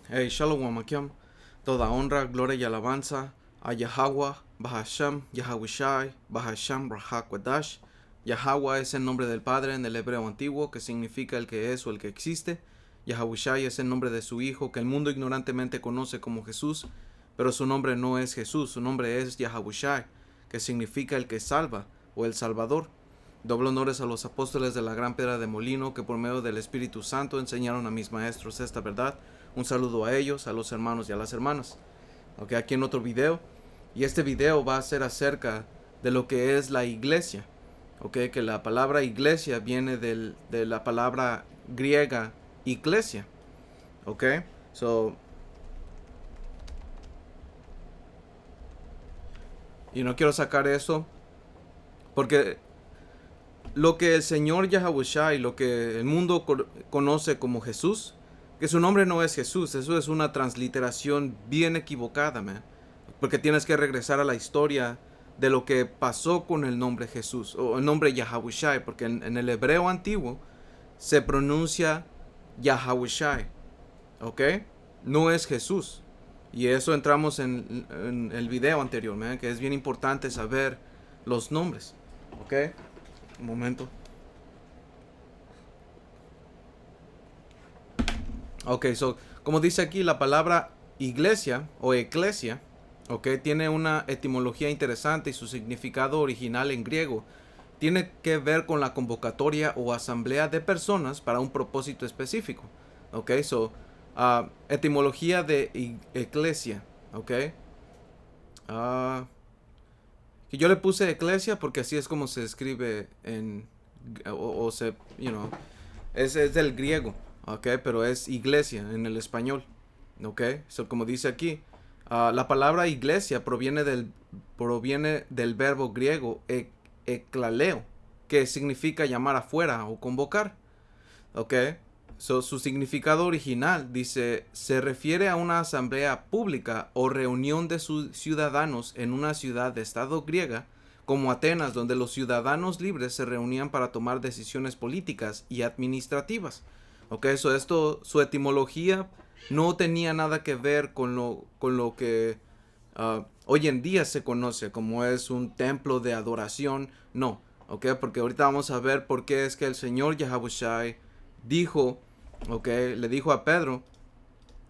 Hey, Shalom Akim. Toda honra, gloria y alabanza a Yahweh, Bahasham, Yahweh Bahasham, Rahakwadash. Yahweh es el nombre del Padre en el hebreo antiguo, que significa el que es o el que existe. Yahweh es el nombre de su Hijo, que el mundo ignorantemente conoce como Jesús, pero su nombre no es Jesús, su nombre es Yahweh, que significa el que salva o el Salvador. Doble honores a los apóstoles de la gran piedra de molino que por medio del Espíritu Santo enseñaron a mis maestros esta verdad. Un saludo a ellos, a los hermanos y a las hermanas. Ok, aquí en otro video. Y este video va a ser acerca de lo que es la iglesia. Ok, que la palabra iglesia viene de la palabra griega iglesia. Ok, y no quiero sacar eso porque lo que el Señor Yahushua y lo que el mundo conoce como Jesús, que su nombre no es Jesús, eso es una transliteración bien equivocada, man. Porque tienes que regresar a la historia de lo que pasó con el nombre Jesús, o el nombre Yahushua, porque en el hebreo antiguo se pronuncia Yahushua, ¿ok? No es Jesús. Y eso entramos en el video anterior, man, que es bien importante saber los nombres, ¿ok? Un momento. Ok, como dice aquí, la palabra iglesia o eclesia, ok, tiene una etimología interesante y su significado original en griego tiene que ver con la convocatoria o asamblea de personas para un propósito específico. Ok, etimología de eclesia, ok. Uh, que yo le puse eclesia porque así es como se escribe o se, es del griego, ok, pero es iglesia en el español, ok, como dice aquí, la palabra iglesia proviene del verbo griego eklaleo, que significa llamar afuera o convocar, ok. Su significado original dice, se refiere a una asamblea pública o reunión de sus ciudadanos en una ciudad de estado griega, como Atenas, donde los ciudadanos libres se reunían para tomar decisiones políticas y administrativas. Ok, su etimología no tenía nada que ver con lo que hoy en día se conoce como es un templo de adoración. No, ok, porque ahorita vamos a ver por qué es que el Señor Yahushua dijo, ok, le dijo a Pedro,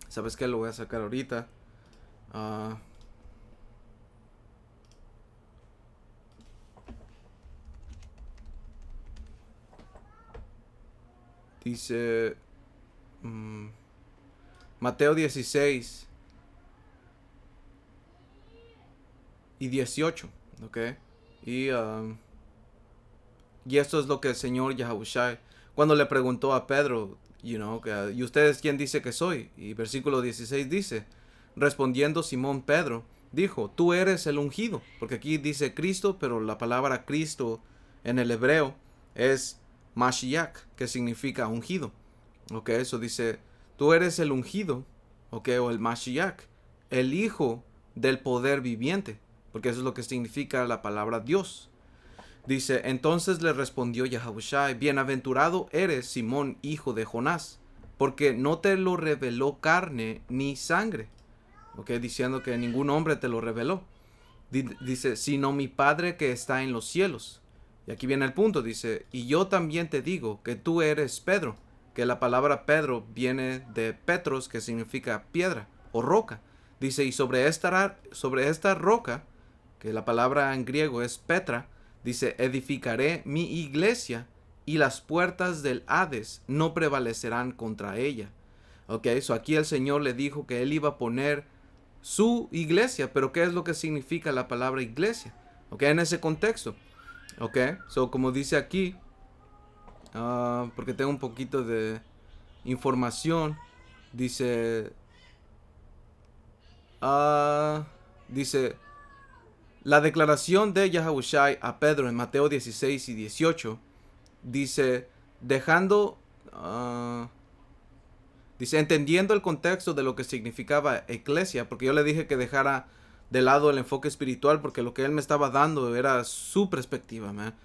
¿sabes qué? Lo voy a sacar ahorita. Uh, dice Mateo 16 y 18, ok. Y esto es lo que el Señor Yahushua, cuando le preguntó a Pedro, ¿y ustedes quién dice que soy? Y versículo 16 dice, respondiendo Simón Pedro, dijo, tú eres el ungido, porque aquí dice Cristo, pero la palabra Cristo en el hebreo es Mashiach, que significa ungido. Ok, eso dice, tú eres el ungido, ok, o el Mashiach, el hijo del poder viviente, porque eso es lo que significa la palabra Dios. Dice, entonces le respondió Yahushua, bienaventurado eres Simón, hijo de Jonás, porque no te lo reveló carne ni sangre. Ok, diciendo que ningún hombre te lo reveló. Dice, sino mi Padre que está en los cielos. Y aquí viene el punto, dice, y yo también te digo que tú eres Pedro, que la palabra Pedro viene de Petros, que significa piedra o roca. Dice, y sobre esta roca, que la palabra en griego es Petra, dice, edificaré mi iglesia y las puertas del Hades no prevalecerán contra ella. Ok, aquí el Señor le dijo que él iba a poner su iglesia, pero ¿qué es lo que significa la palabra iglesia? Ok, en ese contexto. Ok, como dice aquí, porque tengo un poquito de información, dice, dice, la declaración de Yahushua a Pedro en Mateo 16 y 18 dice, dice, entendiendo el contexto de lo que significaba eclesia, porque yo le dije que dejara de lado el enfoque espiritual, porque lo que él me estaba dando era su perspectiva, man.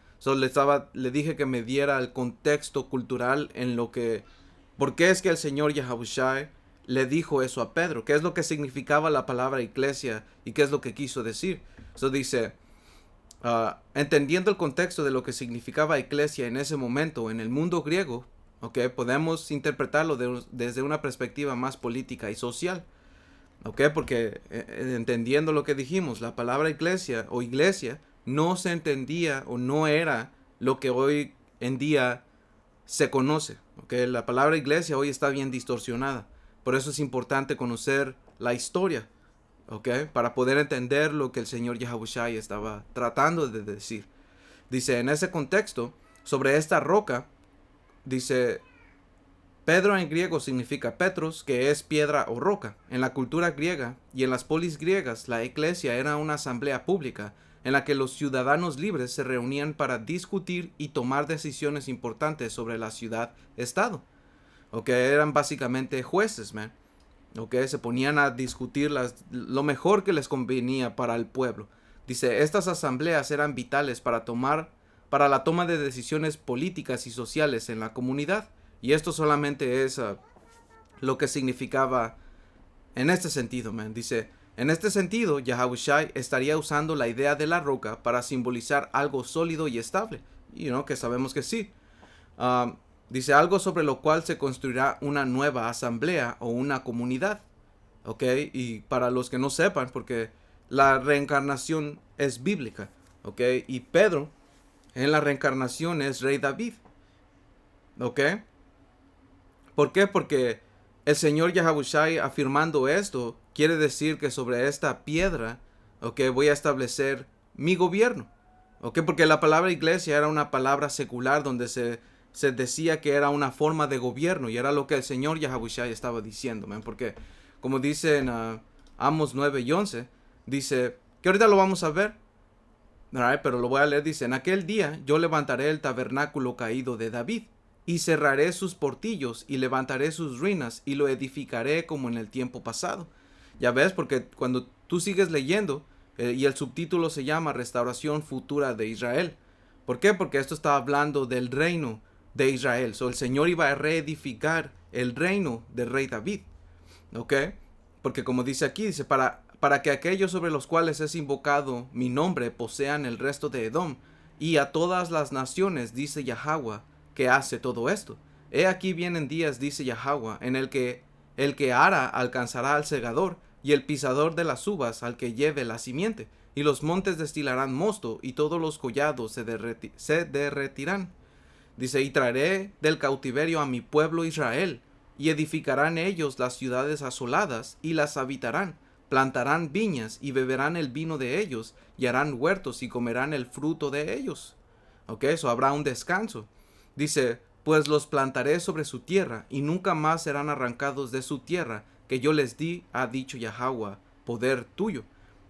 Le dije que me diera el contexto cultural en lo que, por qué es que el Señor Yahushua le dijo eso a Pedro. ¿Qué es lo que significaba la palabra iglesia y qué es lo que quiso decir? Eso dice, entendiendo el contexto de lo que significaba iglesia en ese momento en el mundo griego, okay, podemos interpretarlo desde una perspectiva más política y social. Okay, porque entendiendo lo que dijimos, la palabra iglesia o iglesia no se entendía o no era lo que hoy en día se conoce. Okay, la palabra iglesia hoy está bien distorsionada. Por eso es importante conocer la historia, okay, para poder entender lo que el Señor Yahawashi estaba tratando de decir. Dice, en ese contexto, sobre esta roca, dice, Pedro en griego significa Petros, que es piedra o roca. En la cultura griega y en las polis griegas, la iglesia era una asamblea pública en la que los ciudadanos libres se reunían para discutir y tomar decisiones importantes sobre la ciudad-estado. Eran básicamente jueces, man. Se ponían a discutir lo mejor que les convenía para el pueblo. Dice, estas asambleas eran vitales para la toma de decisiones políticas y sociales en la comunidad. Y esto solamente es lo que significaba en este sentido, man. Dice, en este sentido, Yahawashi estaría usando la idea de la roca para simbolizar algo sólido y estable. Y que sabemos que sí. Dice, algo sobre lo cual se construirá una nueva asamblea o una comunidad. Y para los que no sepan, porque la reencarnación es bíblica. Y Pedro en la reencarnación es rey David. ¿Por qué? Porque el Señor Yahawashi afirmando esto quiere decir que sobre esta piedra, voy a establecer mi gobierno. Porque la palabra iglesia era una palabra secular donde se decía que era una forma de gobierno y era lo que el Señor Yahawashi estaba diciendo, man. Porque como dice en Amos 9 y 11, dice, que ahorita lo vamos a ver, pero lo voy a leer, dice, en aquel día yo levantaré el tabernáculo caído de David y cerraré sus portillos y levantaré sus ruinas y lo edificaré como en el tiempo pasado. Ya ves, porque cuando tú sigues leyendo y el subtítulo se llama Restauración Futura de Israel. ¿Por qué? Porque esto está hablando del reino de Israel. El Señor iba a reedificar el reino del rey David. Porque como dice aquí, dice, para que aquellos sobre los cuales es invocado mi nombre posean el resto de Edom y a todas las naciones, dice Yahweh, que hace todo esto. He aquí vienen días, dice Yahweh, en el que ara alcanzará al segador y el pisador de las uvas al que lleve la simiente, y los montes destilarán mosto y todos los collados se derretirán. Dice, y traeré del cautiverio a mi pueblo Israel, y edificarán ellos las ciudades asoladas y las habitarán, plantarán viñas y beberán el vino de ellos, y harán huertos y comerán el fruto de ellos. Eso habrá un descanso. Dice, pues los plantaré sobre su tierra, y nunca más serán arrancados de su tierra, que yo les di, ha dicho Yahweh, poder tuyo.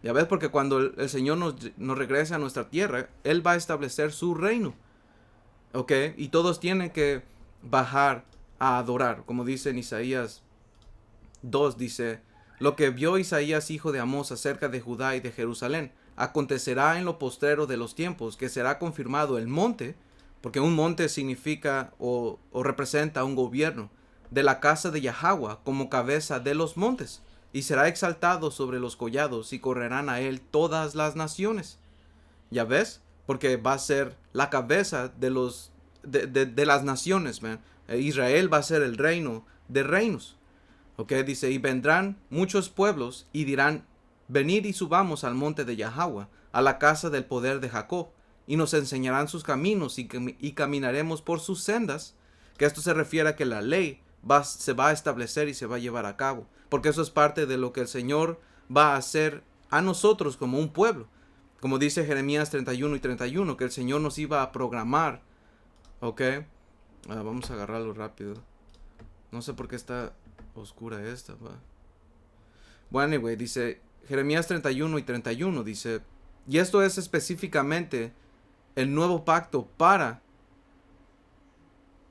Ya ves, porque cuando el Señor nos regrese a nuestra tierra, Él va a establecer su reino. Y todos tienen que bajar a adorar, como dice en Isaías 2, dice, lo que vio Isaías hijo de Amós acerca de Judá y de Jerusalén, acontecerá en lo postrero de los tiempos, que será confirmado el monte, porque un monte significa o representa un gobierno, de la casa de Yahweh como cabeza de los montes, y será exaltado sobre los collados, y correrán a él todas las naciones. ¿Ya ves? Porque va a ser la cabeza de las naciones, man. Israel va a ser el reino de reinos. Dice, y vendrán muchos pueblos y dirán, venid y subamos al monte de Yahweh, a la casa del poder de Jacob, y nos enseñarán sus caminos y caminaremos por sus sendas. Que esto se refiere a que la ley se va a establecer y se va a llevar a cabo, porque eso es parte de lo que el Señor va a hacer a nosotros como un pueblo. Como dice Jeremías 31 y 31, que el Señor nos iba a programar. Vamos a agarrarlo rápido. No sé por qué está oscura esta. Bueno, anyway, dice Jeremías 31 y 31, dice, y esto es específicamente el nuevo pacto para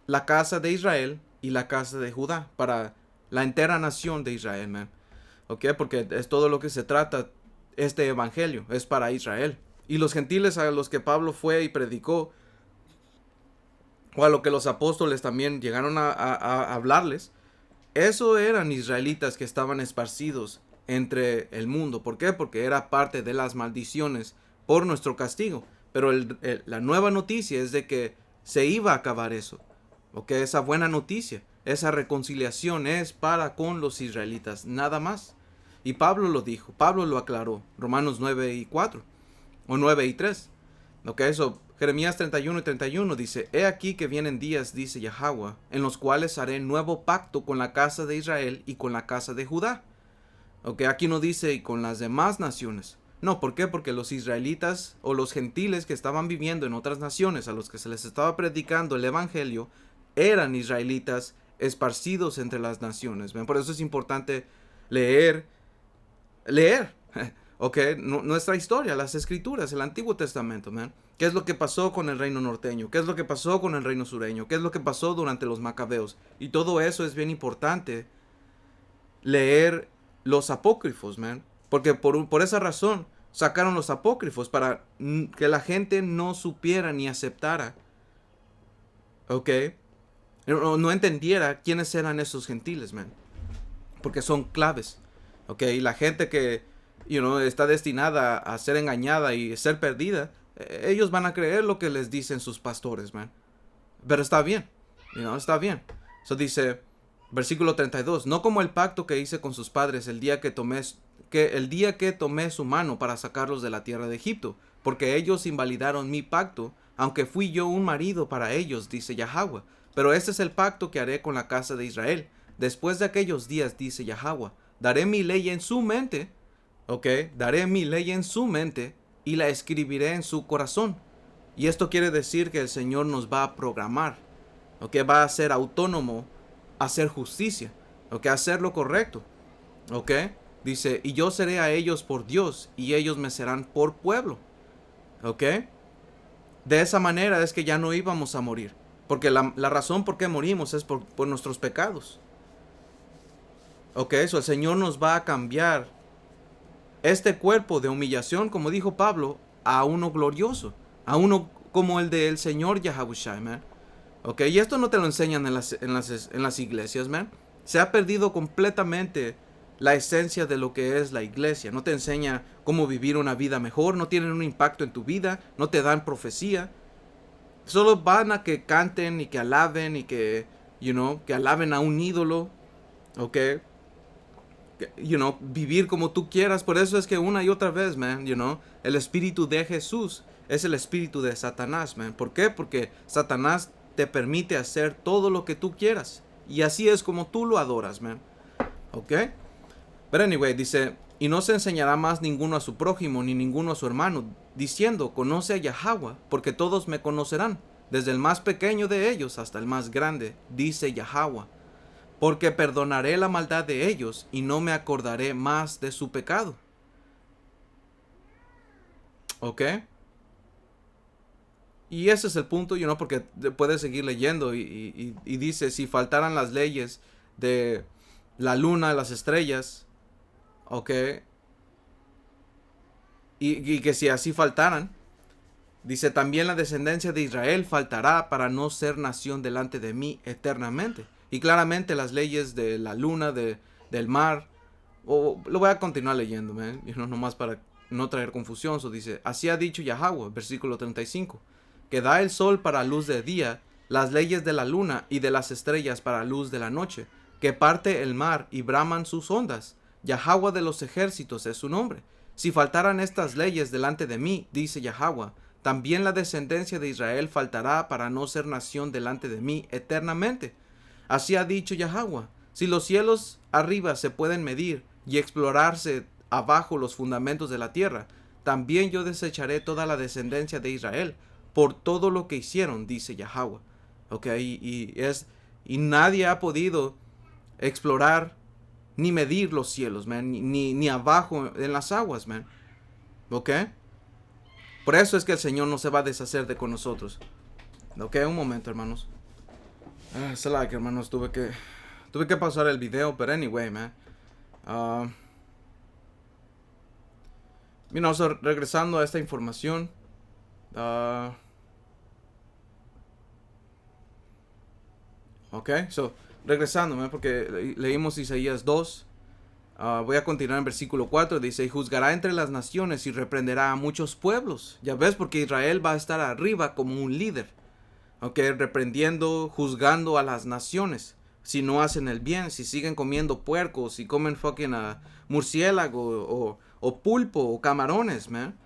la casa de Israel y la casa de Judá, para la entera nación de Israel, man. Porque es todo lo que se trata, este evangelio, es para Israel. Y los gentiles a los que Pablo fue y predicó, o a lo que los apóstoles también llegaron a hablarles, Eso eran israelitas que estaban esparcidos entre el mundo. ¿Por qué? Porque era parte de las maldiciones por nuestro castigo. Pero la nueva noticia es de que se iba a acabar eso. ¿Ok? Esa buena noticia, esa reconciliación es para con los israelitas, nada más. Y Pablo lo dijo, Pablo lo aclaró, Romanos 9:4 o 9:3. ¿Ok? Eso, Jeremías 31:31 dice, he aquí que vienen días, dice Yahweh, en los cuales haré nuevo pacto con la casa de Israel y con la casa de Judá. Ok, aquí no dice y con las demás naciones. No, ¿por qué? Porque los israelitas o los gentiles que estaban viviendo en otras naciones a los que se les estaba predicando el evangelio eran israelitas esparcidos entre las naciones. ¿Ven? Por eso es importante leer, leer, ok, nuestra historia, las escrituras, el Antiguo Testamento, man. ¿Qué es lo que pasó con el reino norteño? ¿Qué es lo que pasó con el reino sureño? ¿Qué es lo que pasó durante los macabeos? Y todo eso es bien importante leer los apócrifos, man. Porque por esa razón sacaron los apócrifos para que la gente no supiera ni aceptara, ¿ok? No entendiera quiénes eran esos gentiles, man. Porque son claves, ¿ok? Y la gente que, está destinada a ser engañada y ser perdida, ellos van a creer lo que les dicen sus pastores, man. Pero está bien, está bien. Eso dice, versículo 32, no como el pacto que hice con sus padres el día que tomé su mano para sacarlos de la tierra de Egipto, porque ellos invalidaron mi pacto, aunque fui yo un marido para ellos, dice Yahweh. Pero este es el pacto que haré con la casa de Israel. Después de aquellos días, dice Yahweh, daré mi ley en su mente, ¿ok? Daré mi ley en su mente y la escribiré en su corazón. Y esto quiere decir que el Señor nos va a programar, ¿ok? Va a ser autónomo a hacer justicia, ¿ok? A hacer lo correcto, ¿ok? Dice, y yo seré a ellos por Dios y ellos me serán por pueblo, ¿ok? De esa manera es que ya no íbamos a morir, porque la razón por qué morimos es por nuestros pecados, ¿ok? Eso el Señor nos va a cambiar este cuerpo de humillación, como dijo Pablo, a uno glorioso, a uno como el del Señor Yahushua, man. Ok, y esto no te lo enseñan en las iglesias, man. Se ha perdido completamente la esencia de lo que es la iglesia. No te enseña cómo vivir una vida mejor, no tienen un impacto en tu vida, no te dan profecía. Solo van a que canten y que alaben y que, que alaben a un ídolo, ok. Vivir como tú quieras. Por eso es que una y otra vez, man, el espíritu de Jesús es el espíritu de Satanás, man. ¿Por qué? Porque Satanás te permite hacer todo lo que tú quieras. Y así es como tú lo adoras, man. ¿Ok? Pero anyway, dice, y no se enseñará más ninguno a su prójimo ni ninguno a su hermano, diciendo, conoce a Yahweh, porque todos me conocerán, desde el más pequeño de ellos hasta el más grande, dice Yahweh. Porque perdonaré la maldad de ellos y no me acordaré más de su pecado. ¿Ok? Y ese es el punto, porque puedes seguir leyendo y dice, si faltaran las leyes de la luna, las estrellas, ¿ok? Y que si así faltaran, dice, también la descendencia de Israel faltará para no ser nación delante de mí eternamente. Y claramente las leyes de la luna, del mar, lo voy a continuar leyendo, nomás para no traer confusión. Dice, así ha dicho Yahweh, versículo 35, que da el sol para luz de día, las leyes de la luna y de las estrellas para luz de la noche, que parte el mar y braman sus ondas. Yahweh de los ejércitos es su nombre. Si faltaran estas leyes delante de mí, dice Yahweh, también la descendencia de Israel faltará para no ser nación delante de mí eternamente. Así ha dicho Yahweh, si los cielos arriba se pueden medir y explorarse abajo los fundamentos de la tierra, también yo desecharé toda la descendencia de Israel por todo lo que hicieron, dice Yahweh. Ok, y nadie ha podido explorar ni medir los cielos, man, ni abajo en las aguas, man. Ok, por eso es que el Señor no se va a deshacer de con nosotros. Ok, un momento, hermanos. Es like, hermanos, tuve que pasar el video, pero anyway, man. So, regresando a esta información. Ok, so, regresando, porque leímos Isaías 2. Voy a continuar en versículo 4. Dice, y juzgará entre las naciones y reprenderá a muchos pueblos. Ya ves, porque Israel va a estar arriba como un líder. Ok, reprendiendo, juzgando a las naciones. Si no hacen el bien, si siguen comiendo puercos, si comen fucking murciélago o pulpo o camarones, man.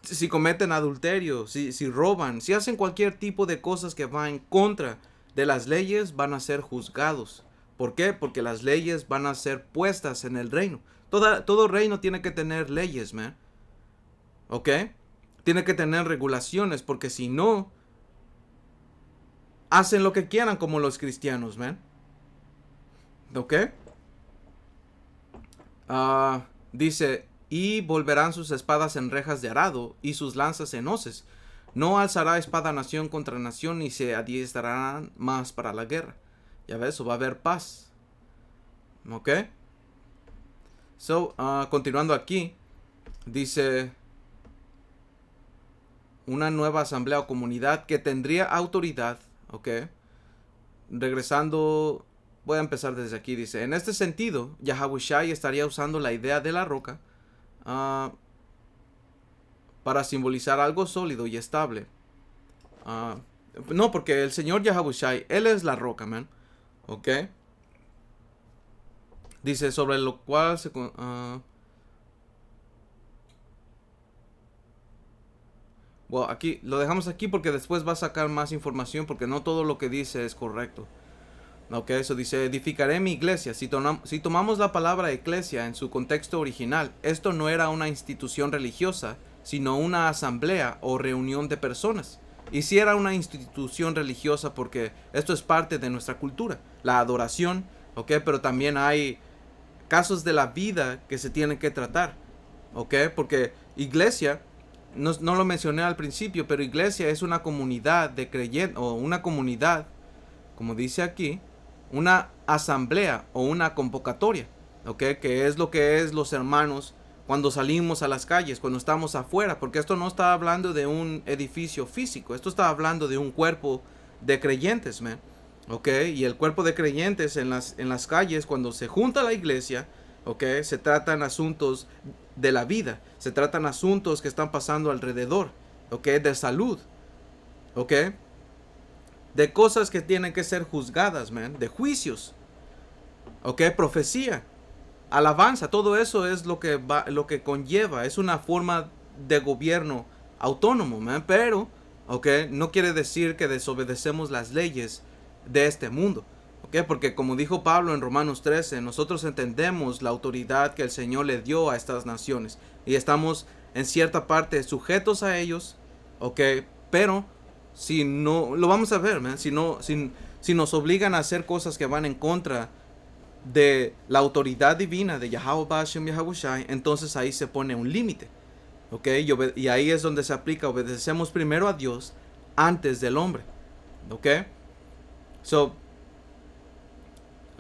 Si cometen adulterio, si roban, si hacen cualquier tipo de cosas que va en contra de las leyes, van a ser juzgados. ¿Por qué? Porque las leyes van a ser puestas en el reino. Todo reino tiene que tener leyes, man. ¿Ok? Tiene que tener regulaciones, porque si no, hacen lo que quieran como los cristianos, man. ¿Ok? Dice, y volverán sus espadas en rejas de arado y sus lanzas en hoces. No alzará espada nación contra nación ni se adiestrarán más para la guerra. Ya ves, va a haber paz. ¿Ok? So, continuando aquí, dice, una nueva asamblea o comunidad que tendría autoridad. ¿Ok? Regresando, voy a empezar desde aquí. Dice, en este sentido, Yahawashi estaría usando la idea de la roca para simbolizar algo sólido y estable. No, porque el Señor Yahawashi, Él es la roca, man. ¿Ok? Dice, sobre lo cual se... bueno, aquí lo dejamos aquí porque después va a sacar más información, porque no todo lo que dice es correcto. Ok, eso dice, edificaré mi iglesia. Si tomamos la palabra iglesia en su contexto original, esto no era una institución religiosa, sino una asamblea o reunión de personas. Y si era una institución religiosa porque esto es parte de nuestra cultura, la adoración, ok, pero también hay casos de la vida que se tienen que tratar, ok, porque iglesia, no lo mencioné al principio, pero iglesia es una comunidad de creyentes, o una comunidad, como dice aquí, una asamblea o una convocatoria, ¿ok? Que es lo que es los hermanos cuando salimos a las calles, cuando estamos afuera, porque esto no está hablando de un edificio físico, esto está hablando de un cuerpo de creyentes, man. ¿Ok? Y el cuerpo de creyentes en las calles, cuando se junta la iglesia, ¿ok? Se tratan asuntos de la vida, se tratan asuntos que están pasando alrededor, ¿ok? De salud, ¿ok? De cosas que tienen que ser juzgadas, man, de juicios, ¿ok? Profecía, alabanza, todo eso es lo que conlleva, es una forma de gobierno autónomo, man, pero, ¿ok? No quiere decir que desobedecemos las leyes de este mundo, ¿ok? Porque como dijo Pablo en Romanos 13, nosotros entendemos la autoridad que el Señor le dio a estas naciones y estamos en cierta parte sujetos a ellos, ¿ok? Pero si no, lo vamos a ver, man, si nos obligan a hacer cosas que van en contra de la autoridad divina de Yahweh Bashem Yahawashi, entonces ahí se pone un límite, ¿ok? Y ahí es donde se aplica, obedecemos primero a Dios antes del hombre, ¿ok? So,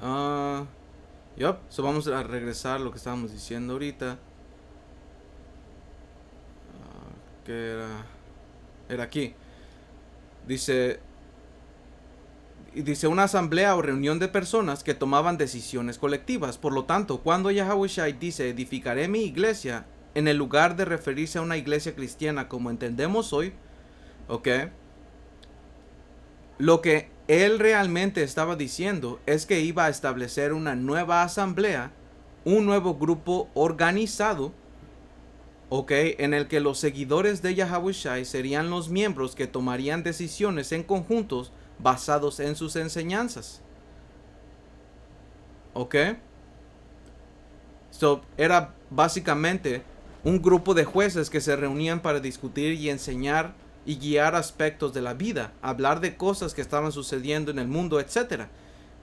so vamos a regresar a lo que estábamos diciendo ahorita, que era aquí. Dice una asamblea o reunión de personas que tomaban decisiones colectivas. Por lo tanto, cuando Yahawashi dice edificaré mi iglesia, en el lugar de referirse a una iglesia cristiana como entendemos hoy, ¿ok? Lo que él realmente estaba diciendo es que iba a establecer una nueva asamblea, un nuevo grupo organizado, ¿ok? En el que los seguidores de Yahawashi serían los miembros que tomarían decisiones en conjuntos basados en sus enseñanzas. ¿Ok? So, era básicamente un grupo de jueces que se reunían para discutir y enseñar y guiar aspectos de la vida, hablar de cosas que estaban sucediendo en el mundo, etc.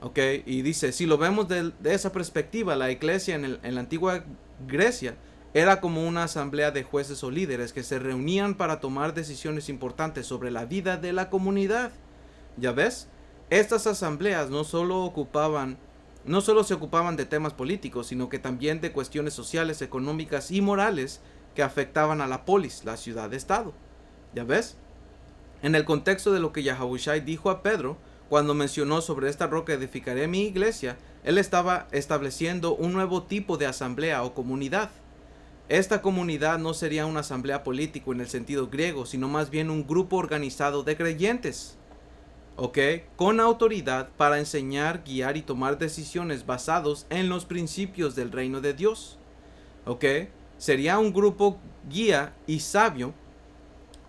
¿Ok? Y dice, si lo vemos de esa perspectiva, la iglesia en la antigua Grecia era como una asamblea de jueces o líderes que se reunían para tomar decisiones importantes sobre la vida de la comunidad. ¿Ya ves? Estas asambleas no solo se ocupaban de temas políticos, sino que también de cuestiones sociales, económicas y morales que afectaban a la polis, la ciudad-estado. ¿Ya ves? En el contexto de lo que Yahawashi dijo a Pedro, cuando mencionó sobre esta roca edificaré mi iglesia, él estaba estableciendo un nuevo tipo de asamblea o comunidad. Esta comunidad no sería una asamblea política en el sentido griego, sino más bien un grupo organizado de creyentes, ¿ok? Con autoridad para enseñar, guiar y tomar decisiones basados en los principios del reino de Dios, ¿ok? Sería un grupo guía y sabio,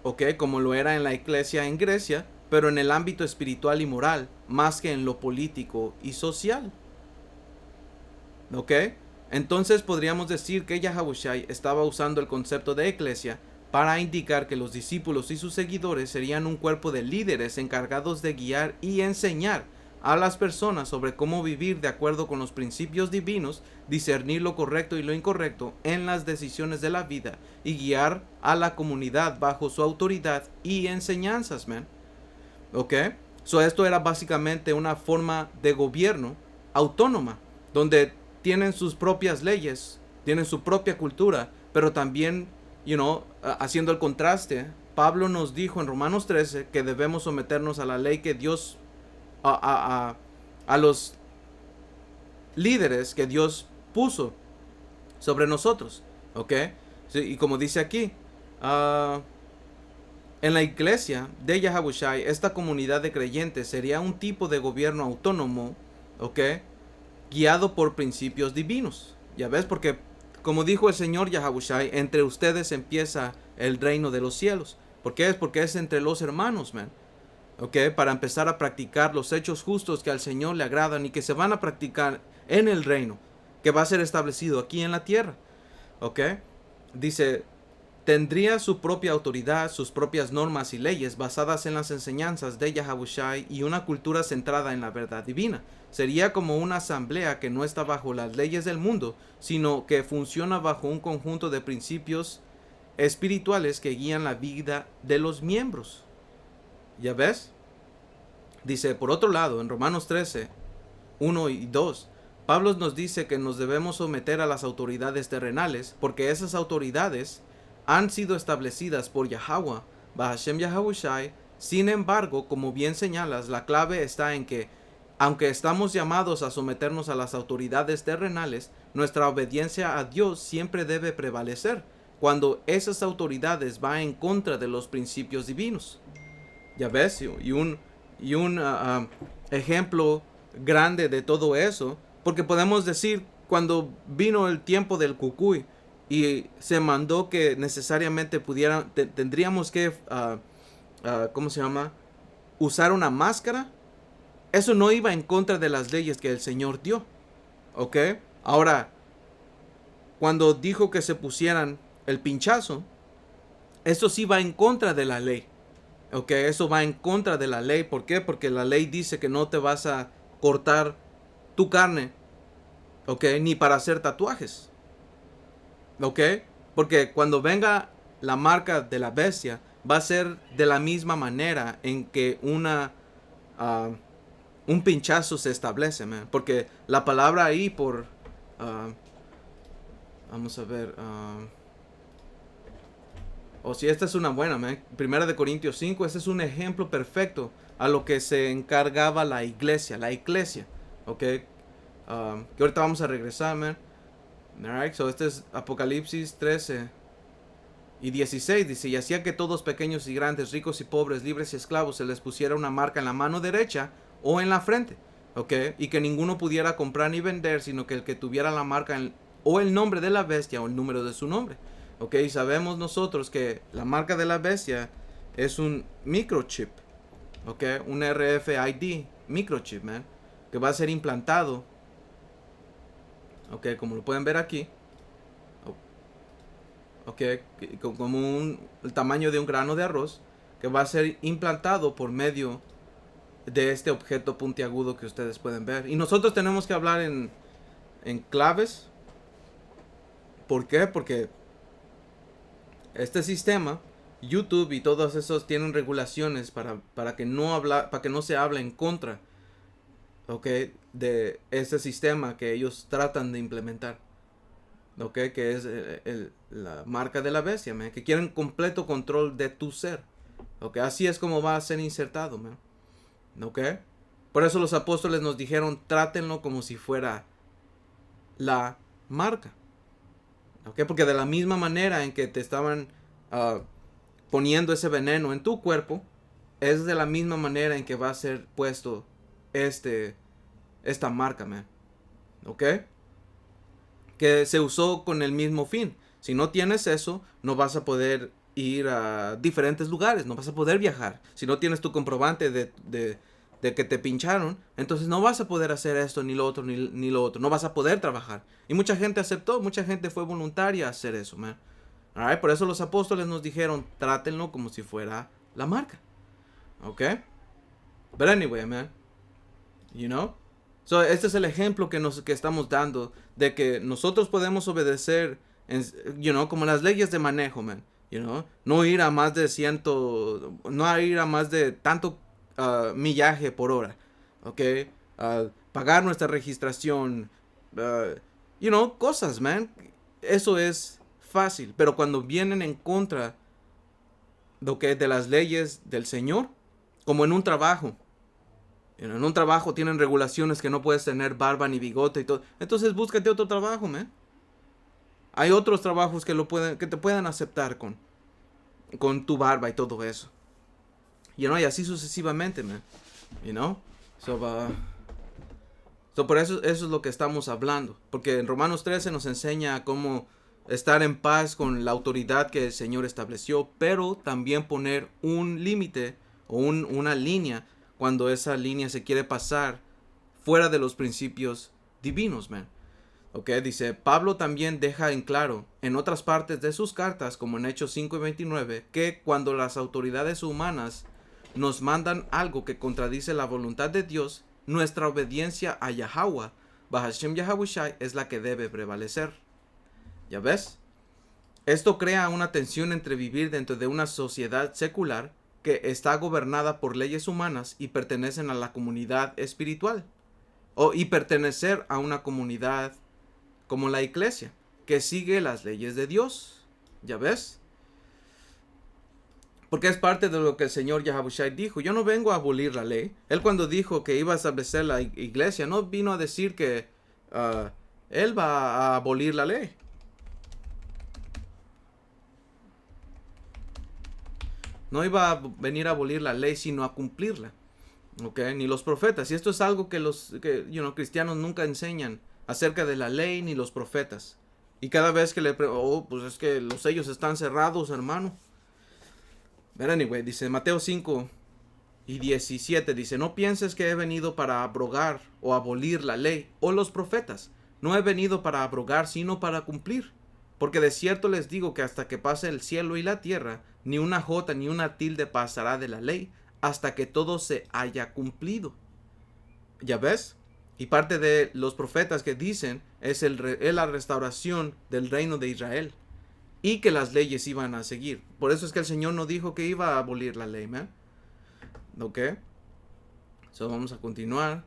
¿ok? Como lo era en la iglesia en Grecia, pero en el ámbito espiritual y moral, más que en lo político y social, ¿ok? Entonces podríamos decir que Yahawashi estaba usando el concepto de iglesia para indicar que los discípulos y sus seguidores serían un cuerpo de líderes encargados de guiar y enseñar a las personas sobre cómo vivir de acuerdo con los principios divinos, discernir lo correcto y lo incorrecto en las decisiones de la vida y guiar a la comunidad bajo su autoridad y enseñanzas, man. ¿Ok? So esto era básicamente una forma de gobierno autónoma, donde tienen sus propias leyes, tienen su propia cultura, pero también, haciendo el contraste, Pablo nos dijo en Romanos 13 que debemos someternos a la ley que Dios, a los líderes que Dios puso sobre nosotros, ¿ok? Sí, y como dice aquí, en la iglesia de Yahawashi, esta comunidad de creyentes sería un tipo de gobierno autónomo, ¿ok? Guiado por principios divinos. Ya ves, porque como dijo el Señor Yahawashi, entre ustedes empieza el reino de los cielos. ¿Por qué? Es porque es entre los hermanos, man. ¿Ok? Para empezar a practicar los hechos justos que al Señor le agradan y que se van a practicar en el reino, que va a ser establecido aquí en la tierra. ¿Ok? Dice, tendría su propia autoridad, sus propias normas y leyes basadas en las enseñanzas de Yahawashi y una cultura centrada en la verdad divina. Sería como una asamblea que no está bajo las leyes del mundo, sino que funciona bajo un conjunto de principios espirituales que guían la vida de los miembros. ¿Ya ves? Dice, por otro lado, en Romanos 13, 1 y 2, Pablo nos dice que nos debemos someter a las autoridades terrenales, porque esas autoridades han sido establecidas por Yahweh, Bahashem Yahawashi. Sin embargo, como bien señalas, la clave está en que, aunque estamos llamados a someternos a las autoridades terrenales, nuestra obediencia a Dios siempre debe prevalecer cuando esas autoridades van en contra de los principios divinos. Ya ves, y un ejemplo grande de todo eso, porque podemos decir, cuando vino el tiempo del cucuy y se mandó que necesariamente tendríamos que, ¿cómo se llama? Usar una máscara. Eso no iba en contra de las leyes que el Señor dio, ¿ok? Ahora, cuando dijo que se pusieran el pinchazo, eso sí va en contra de la ley. Ok, eso va en contra de la ley. ¿Por qué? Porque la ley dice que no te vas a cortar tu carne, ok, ni para hacer tatuajes, ok, porque cuando venga la marca de la bestia va a ser de la misma manera en que un pinchazo se establece, man. Porque la palabra ahí vamos a ver, o si esta es una buena, man. Primera de Corintios 5, este es un ejemplo perfecto a lo que se encargaba la iglesia, ok, que ahorita vamos a regresar, man. Alright, so este es Apocalipsis 13 y 16, dice, y hacía que todos, pequeños y grandes, ricos y pobres, libres y esclavos, se les pusiera una marca en la mano derecha o en la frente, ok, y que ninguno pudiera comprar ni vender, sino que el que tuviera la marca o el nombre de la bestia o el número de su nombre. Ok, sabemos nosotros que la marca de la bestia es un microchip, ok, un RFID microchip, man, que va a ser implantado, ok, como lo pueden ver aquí, ok, como el tamaño de un grano de arroz, que va a ser implantado por medio de este objeto puntiagudo que ustedes pueden ver. Y nosotros tenemos que hablar en claves. ¿Por qué? Porque este sistema, YouTube y todos esos tienen regulaciones para que no se hable en contra, okay, de este sistema que ellos tratan de implementar, okay, que es la marca de la bestia, man, que quieren completo control de tu ser, okay, así es como va a ser insertado, man, okay. Por eso los apóstoles nos dijeron, trátenlo como si fuera la marca. ¿Ok? Porque de la misma manera en que te estaban poniendo ese veneno en tu cuerpo, es de la misma manera en que va a ser puesto esta marca, man. ¿Ok? Que se usó con el mismo fin. Si no tienes eso, no vas a poder ir a diferentes lugares, no vas a poder viajar. Si no tienes tu comprobante de que te pincharon, entonces no vas a poder hacer esto, ni lo otro, ni lo otro. No vas a poder trabajar. Y mucha gente aceptó, mucha gente fue voluntaria a hacer eso, man. Alright, por eso los apóstoles nos dijeron, trátenlo como si fuera la marca. ¿Ok? But anyway, man. You know? So, este es el ejemplo que estamos dando de que nosotros podemos obedecer, como las leyes de manejo, man. No ir a más de no ir a más de tanto millaje por hora. ¿Ok? Pagar nuestra registración. Cosas, man. Eso es fácil. Pero cuando vienen en contra de las leyes del Señor, como en un trabajo. En un trabajo tienen regulaciones que no puedes tener barba ni bigote y todo. Entonces búscate otro trabajo, man. Hay otros trabajos que te puedan aceptar con tu barba y todo eso. Y así sucesivamente, man. Por eso es lo que estamos hablando. Porque en Romanos 13 nos enseña cómo estar en paz con la autoridad que el Señor estableció, pero también poner un límite o una línea cuando esa línea se quiere pasar fuera de los principios divinos, man. Ok, dice, Pablo también deja en claro en otras partes de sus cartas, como en Hechos 5 y 29, que cuando las autoridades humanas nos mandan algo que contradice la voluntad de Dios, nuestra obediencia a Yahweh, Bahashem Yahabushai, es la que debe prevalecer. ¿Ya ves? Esto crea una tensión entre vivir dentro de una sociedad secular que está gobernada por leyes humanas y pertenecen a la comunidad espiritual, y pertenecer a una comunidad como la iglesia, que sigue las leyes de Dios. ¿Ya ves? Porque es parte de lo que el Señor Yahabushai dijo. Yo no vengo a abolir la ley. Él cuando dijo que iba a establecer la iglesia, no vino a decir que Él va a abolir la ley. No iba a venir a abolir la ley, sino a cumplirla. ¿Ok? Ni los profetas. Y esto es algo que los cristianos nunca enseñan acerca de la ley ni los profetas. Y cada vez que pues es que los sellos están cerrados, hermano. But anyway, dice Mateo 5 y 17, dice, no pienses que he venido para abrogar o abolir la ley o los profetas. No he venido para abrogar, sino para cumplir. Porque de cierto les digo que hasta que pase el cielo y la tierra, ni una jota ni una tilde pasará de la ley, hasta que todo se haya cumplido. ¿Ya ves? Y parte de los profetas que dicen es la restauración del reino de Israel. Y que las leyes iban a seguir. Por eso es que el Señor no dijo que iba a abolir la ley, ¿man? ¿Ok? Vamos a continuar.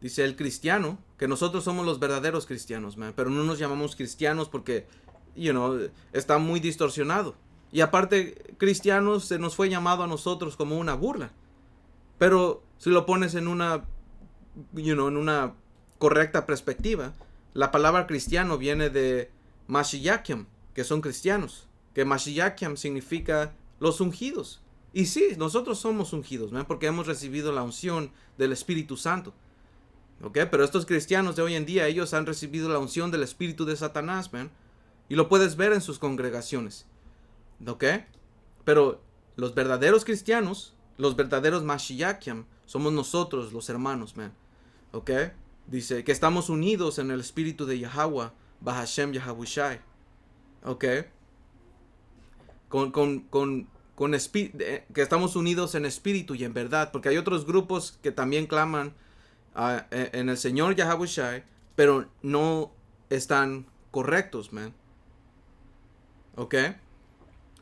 Dice el cristiano, que nosotros somos los verdaderos cristianos, man. Pero no nos llamamos cristianos porque, está muy distorsionado. Y aparte, cristianos se nos fue llamado a nosotros como una burla. Pero si lo pones en una correcta perspectiva, la palabra cristiano viene de Mashiakim, que son cristianos. Que Mashiakim significa los ungidos. Y sí, nosotros somos ungidos, ¿man? Porque hemos recibido la unción del Espíritu Santo. ¿Ok? Pero estos cristianos de hoy en día, ellos han recibido la unción del espíritu de Satanás, man. Y lo puedes ver en sus congregaciones. ¿Ok? Pero los verdaderos cristianos, los verdaderos Mashiakim, somos nosotros, los hermanos, man. ¿Ok? Dice que estamos unidos en el espíritu de Yahweh, Bahashem Yahabushai. ¿Ok? Que estamos unidos en espíritu y en verdad. Porque hay otros grupos que también claman en el Señor Yahabushai, pero no están correctos, man. ¿Ok?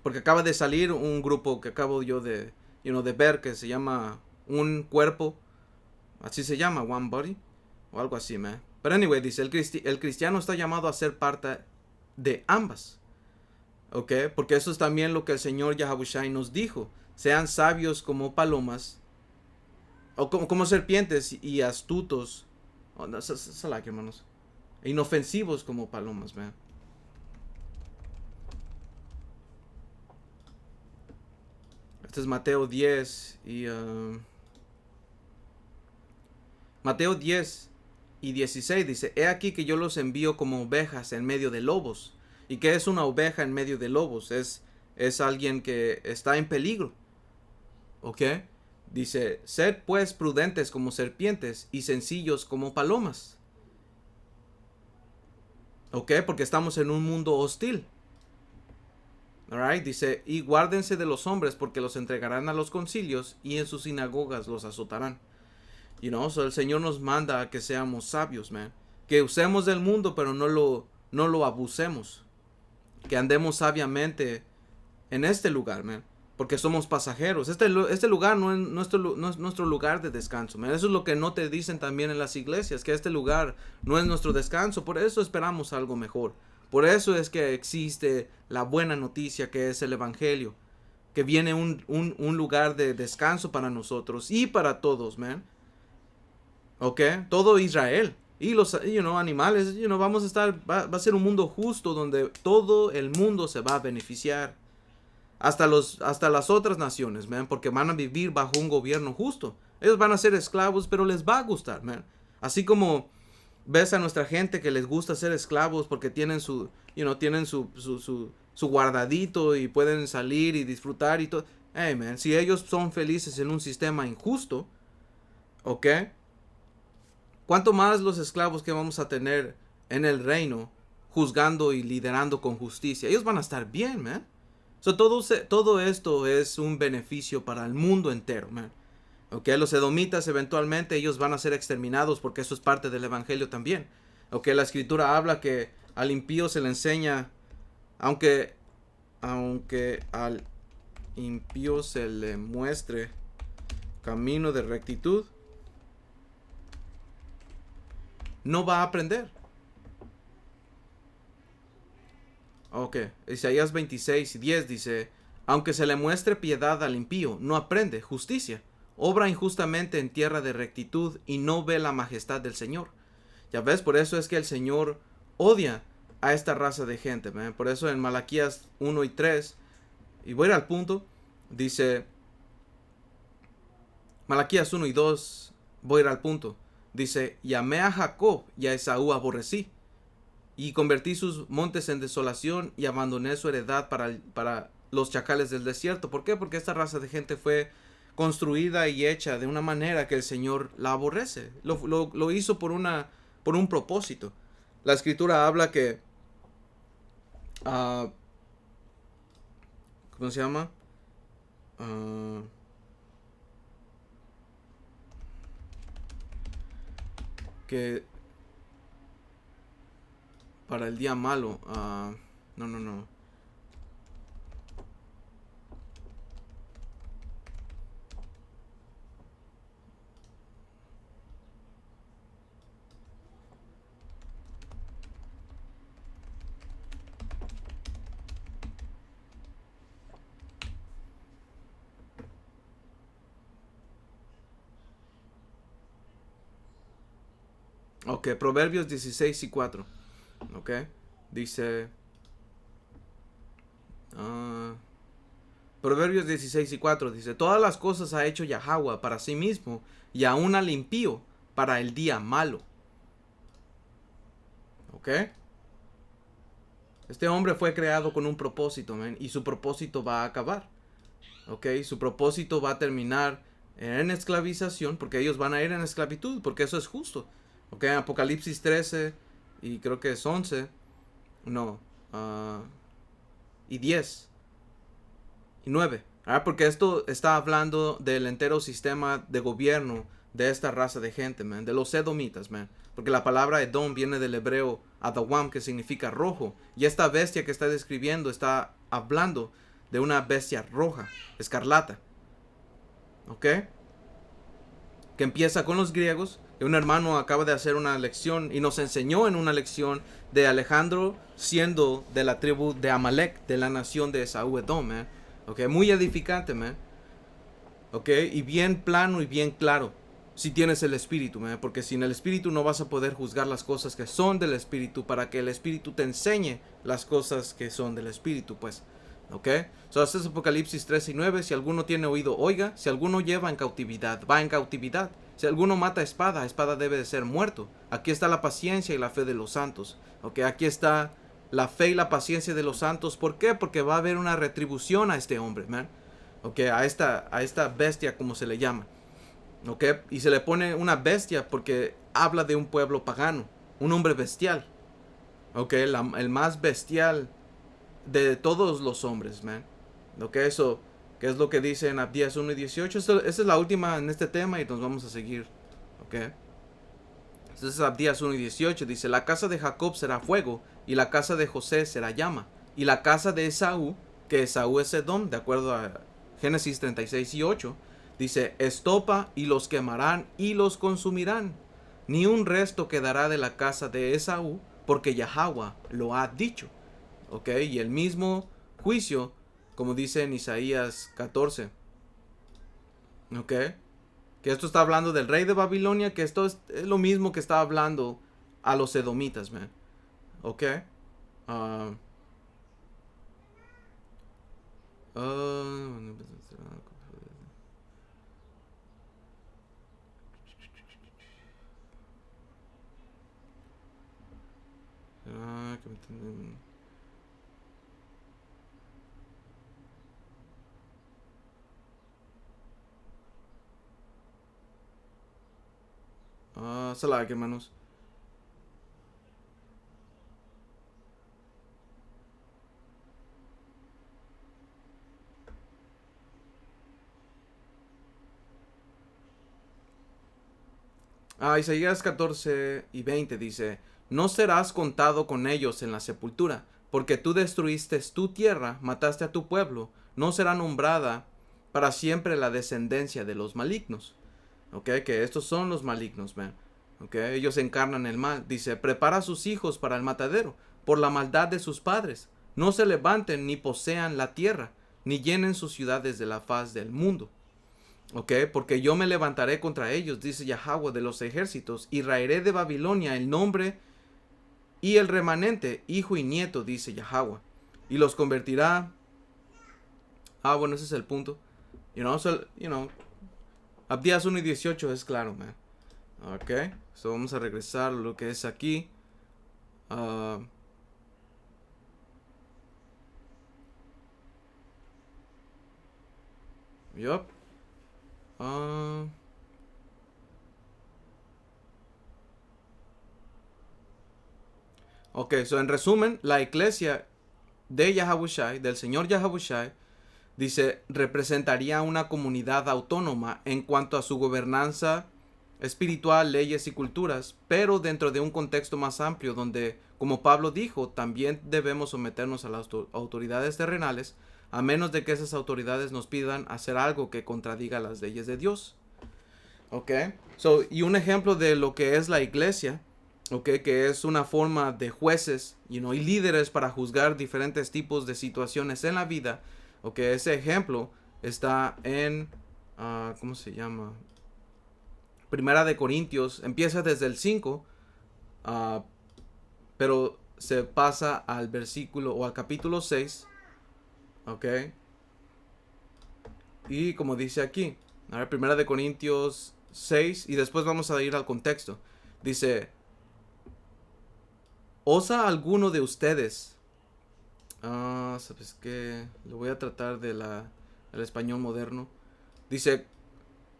Porque acaba de salir un grupo que acabo yo de ver, que se llama Un Cuerpo. Así se llama, One Body. O algo así, man. Pero anyway, dice, el cristiano está llamado a ser parte de ambas. ¿Ok? Porque eso es también lo que el Señor Yahabushai nos dijo. Sean sabios como palomas O como serpientes y astutos. Oh, no, like, hermanos. Inofensivos como palomas, man. Este es Mateo 10 y... Mateo 10 y 16 dice, he aquí que yo los envío como ovejas en medio de lobos. ¿Y qué es una oveja en medio de lobos? Es alguien que está en peligro. ¿Ok? Dice, sed pues prudentes como serpientes y sencillos como palomas. ¿Ok? Porque estamos en un mundo hostil. Alright, dice, y guárdense de los hombres porque los entregarán a los concilios y en sus sinagogas los azotarán. So el Señor nos manda a que seamos sabios, man. Que usemos del mundo, pero no lo abusemos. Que andemos sabiamente en este lugar, man. Porque somos pasajeros. Este lugar no es nuestro lugar de descanso, man. Eso es lo que no te dicen también en las iglesias, que este lugar no es nuestro descanso. Por eso esperamos algo mejor. Por eso es que existe la buena noticia que es el evangelio. Que viene un lugar de descanso para nosotros y para todos, man. ¿Ok? Todo Israel. Y los animales, vamos a estar, va a ser un mundo justo donde todo el mundo se va a beneficiar. Hasta las otras naciones, man, porque van a vivir bajo un gobierno justo. Ellos van a ser esclavos, pero les va a gustar, man. Así como ves a nuestra gente que les gusta ser esclavos porque tienen su guardadito y pueden salir y disfrutar y todo. Hey, man, si ellos son felices en un sistema injusto, ¿ok? ¿Cuánto más los esclavos que vamos a tener en el reino, juzgando y liderando con justicia? Ellos van a estar bien, man. Todo esto es un beneficio para el mundo entero, man. Okay, los edomitas eventualmente ellos van a ser exterminados porque eso es parte del evangelio también. Okay, la escritura habla que al impío se le enseña, aunque al impío se le muestre camino de rectitud, no va a aprender. Ok, Isaías 26 y 10 dice, aunque se le muestre piedad al impío, no aprende justicia. Obra injustamente en tierra de rectitud y no ve la majestad del Señor. Ya ves, por eso es que el Señor odia a esta raza de gente, man. Por eso en Malaquías 1 y 3, y voy a ir al punto, dice, Malaquías 1 y 2, voy a ir al punto. Dice, llamé a Jacob y a Esaú aborrecí, y convertí sus montes en desolación y abandoné su heredad para los chacales del desierto. ¿Por qué? Porque esta raza de gente fue construida y hecha de una manera que el Señor la aborrece. Lo hizo por un propósito. La escritura habla que ¿cómo se llama? Que para el día malo, no. Ok, Proverbios 16 y 4. Ok, dice Proverbios 16 y 4 dice, todas las cosas ha hecho Yahweh para sí mismo y aún al impío para el día malo. Ok, este hombre fue creado con un propósito, man, y su propósito va a acabar. Ok, su propósito va a terminar en esclavización, porque ellos van a ir en esclavitud, porque eso es justo. Ok, Apocalipsis 13 y creo que es 11, no, y 10 y 9. Porque esto está hablando del entero sistema de gobierno de esta raza de gente, man, de los edomitas, man. Porque la palabra Edom viene del hebreo Adawam, que significa rojo. Y esta bestia que está describiendo está hablando de una bestia roja, escarlata. ¿Ok? Que empieza con los griegos. Que un hermano acaba de hacer una lección y nos enseñó en una lección de Alejandro siendo de la tribu de Amalek, de la nación de Esaú Edom, man. Ok, muy edificante, man. Ok, y bien plano y bien claro. si tienes el espíritu, man, porque sin el espíritu no vas a poder juzgar las cosas que son del espíritu para que el espíritu te enseñe las cosas que son del espíritu, pues. ¿Ok? So, este es Apocalipsis 3 y 9. Si alguno tiene oído, oiga. Si alguno lleva en cautividad, va en cautividad. Si alguno mata espada, espada debe de ser muerto. Aquí está la paciencia y la fe de los santos. ¿Ok? Aquí está la fe y la paciencia de los santos. ¿Por qué? Porque va a haber una retribución a este hombre, man. ¿Ok? A esta bestia, como se le llama. ¿Ok? Y se le pone una bestia porque habla de un pueblo pagano. Un hombre bestial. ¿Ok? El más bestial de todos los hombres, man. ¿Ok? Eso, que es lo que dice en Abdías 1 y 18. Esa es la última en este tema y nos vamos a seguir. ¿Ok? Entonces Abdías 1 y 18 dice: la casa de Jacob será fuego, y la casa de José será llama, y la casa de Esaú, que Esaú es Edom, de acuerdo a Génesis 36 y 8, dice: estopa, y los quemarán y los consumirán. Ni un resto quedará de la casa de Esaú, porque Yahweh lo ha dicho. ¿Ok? Y el mismo juicio, como dice en Isaías 14. ¿Ok? Que esto está hablando del rey de Babilonia, que esto es lo mismo que está hablando a los edomitas, man. ¿Ok? Uh, uh, Salah, hermanos. Isaías 14 y 20 dice: no serás contado con ellos en la sepultura, porque tú destruiste tu tierra, mataste a tu pueblo, no será nombrada para siempre la descendencia de los malignos. ¿Ok? Que estos son los malignos, man. ¿Ok? Ellos encarnan el mal. Dice: prepara a sus hijos para el matadero, por la maldad de sus padres. No se levanten ni posean la tierra, ni llenen sus ciudades de la faz del mundo. ¿Ok? Porque yo me levantaré contra ellos, dice Yahweh de los ejércitos, y raeré de Babilonia el nombre y el remanente, hijo y nieto, dice Yahweh. Y los convertirá. Bueno, ese es el punto. Abdías 1 y 18 es claro, man. Ok. So vamos a regresar a lo que es aquí. Yup. Ok, so en resumen, la iglesia de Yahawashi, del Señor Yahawashi, dice, representaría una comunidad autónoma en cuanto a su gobernanza espiritual, leyes y culturas, pero dentro de un contexto más amplio donde, como Pablo dijo, también debemos someternos a las autoridades terrenales, a menos de que esas autoridades nos pidan hacer algo que contradiga las leyes de Dios. Ok, y un ejemplo de lo que es la iglesia, que es una forma de jueces, y líderes para juzgar diferentes tipos de situaciones en la vida. Ese ejemplo está en, ¿cómo se llama? Primera de Corintios, empieza desde el 5, pero se pasa al versículo o al capítulo 6, ok. Y como dice aquí, Primera de Corintios 6, y después vamos a ir al contexto. Dice: ¿osa alguno de ustedes? ¿Sabes qué? Lo voy a tratar del español moderno. Dice: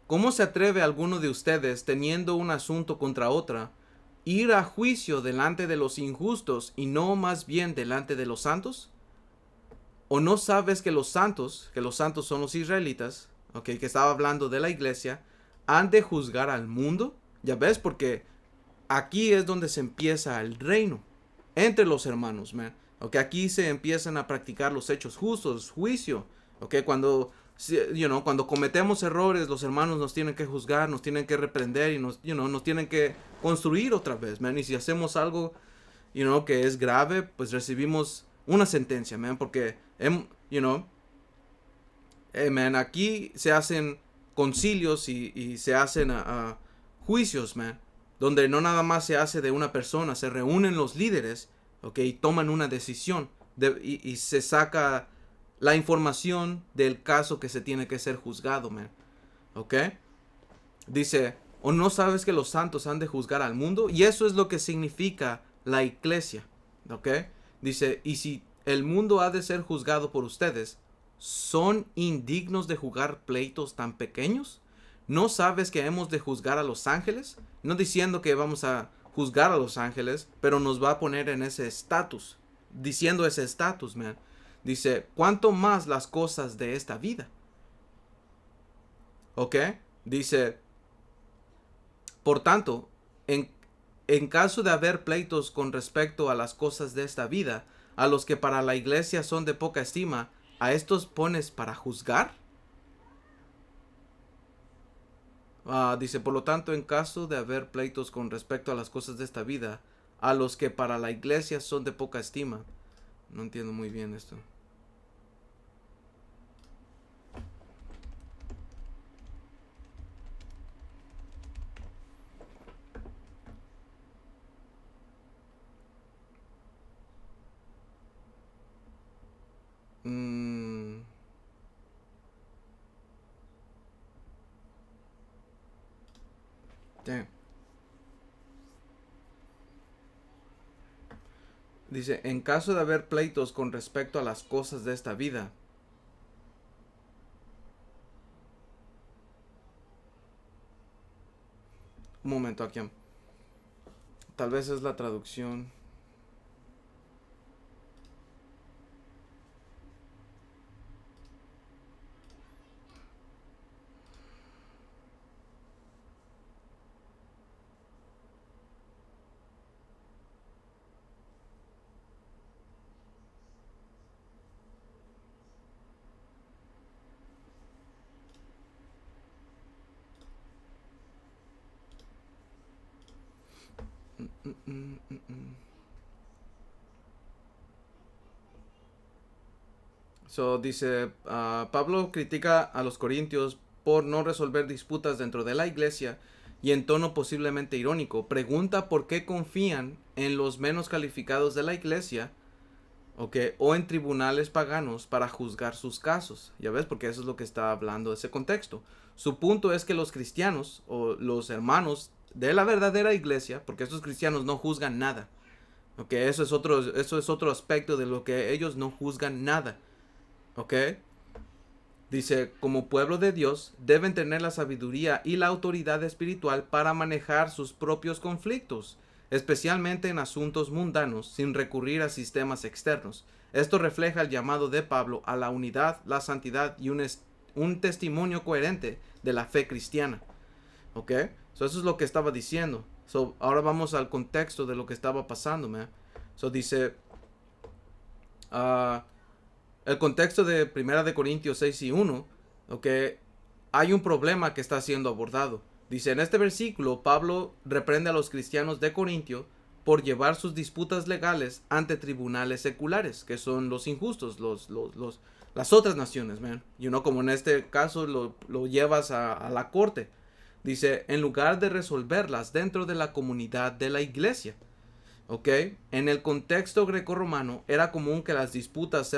¿cómo se atreve alguno de ustedes, teniendo un asunto contra otra, ir a juicio delante de los injustos y no más bien delante de los santos? ¿O no sabes que los santos son los israelitas, que estaba hablando de la iglesia, han de juzgar al mundo? Ya ves, porque aquí es donde se empieza el reino entre los hermanos, man. Aquí se empiezan a practicar los hechos justos, juicio. Cuando cuando cometemos errores, los hermanos nos tienen que juzgar, nos tienen que reprender y nos tienen que construir otra vez, man. Y si hacemos algo, que es grave, pues recibimos una sentencia, man, porque man, aquí se hacen concilios y se hacen juicios, man, donde no nada más se hace de una persona, se reúnen los líderes, ok, y toman una decisión y se saca la información del caso que se tiene que ser juzgado, man, ok. Dice, ¿o no sabes que los santos han de juzgar al mundo? Y eso es lo que significa la iglesia, ok. Dice, y si el mundo ha de ser juzgado por ustedes, ¿son indignos de jugar pleitos tan pequeños? ¿No sabes que hemos de juzgar a los ángeles? No diciendo que vamos a juzgar a los ángeles, pero nos va a poner en ese estatus, diciendo ese estatus, man. Dice, ¿cuánto más las cosas de esta vida? ¿Ok? Dice, por tanto, en caso de haber pleitos con respecto a las cosas de esta vida, a los que para la iglesia son de poca estima, ¿a estos pones para juzgar? Dice, por lo tanto, en caso de haber pleitos con respecto a las cosas de esta vida, a los que para la iglesia son de poca estima. No entiendo muy bien esto. Mm, damn. Dice, en caso de haber pleitos con respecto a las cosas de esta vida. Un momento aquí. Tal vez es la traducción. Mm, mm, mm, mm. So, dice, Pablo critica a los corintios por no resolver disputas dentro de la iglesia y en tono posiblemente irónico, pregunta por qué confían en los menos calificados de la iglesia, okay, o en tribunales paganos para juzgar sus casos. Ya ves, porque eso es lo que está hablando ese contexto. Su punto es que los cristianos o los hermanos de la verdadera iglesia, porque estos cristianos no juzgan nada, okay, eso es otro aspecto de lo que ellos no juzgan nada. ¿Ok? Dice, como pueblo de Dios, deben tener la sabiduría y la autoridad espiritual para manejar sus propios conflictos, especialmente en asuntos mundanos, sin recurrir a sistemas externos. Esto refleja el llamado de Pablo a la unidad, la santidad y un testimonio coherente de la fe cristiana. ¿Ok? So, eso es lo que estaba diciendo. So, ahora vamos al contexto de lo que estaba pasando, man. So, dice... el contexto de Primera de Corintios 6 y 1, okay, hay un problema que está siendo abordado. Dice, en este versículo, Pablo reprende a los cristianos de Corintio por llevar sus disputas legales ante tribunales seculares, que son los injustos, las otras naciones, man. Como en este caso lo llevas a la corte. Dice, en lugar de resolverlas dentro de la comunidad de la iglesia. ¿Ok? En el contexto grecorromano era común que las disputas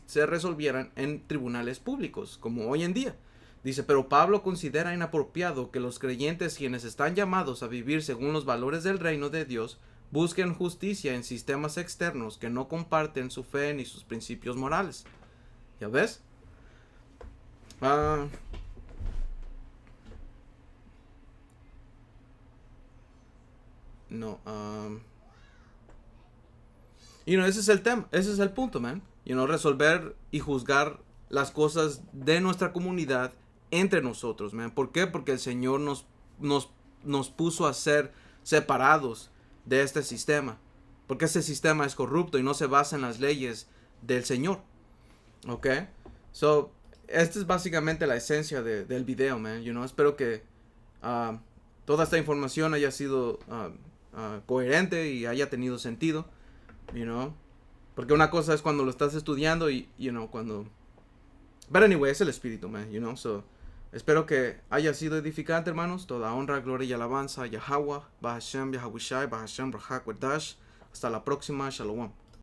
se resolvieran en tribunales públicos, como hoy en día. Dice, pero Pablo considera inapropiado que los creyentes, quienes están llamados a vivir según los valores del reino de Dios, busquen justicia en sistemas externos que no comparten su fe ni sus principios morales. ¿Ya ves? No. Ese es el tema, ese es el punto, man. Resolver y juzgar las cosas de nuestra comunidad entre nosotros, man. ¿Por qué? Porque el Señor nos puso a ser separados de este sistema. Porque ese sistema es corrupto y no se basa en las leyes del Señor. ¿Ok? So, esta es básicamente la esencia del video, man. Espero que toda esta información haya sido coherente y haya tenido sentido. Porque una cosa es cuando lo estás estudiando y, cuando... But anyway, es el espíritu, man, so... Espero que haya sido edificante, hermanos. Toda honra, gloria y alabanza a Yahweh, Bahashem, Yahawashi, Bahashem, Rahak, Wedash. Hasta la próxima. Shalom.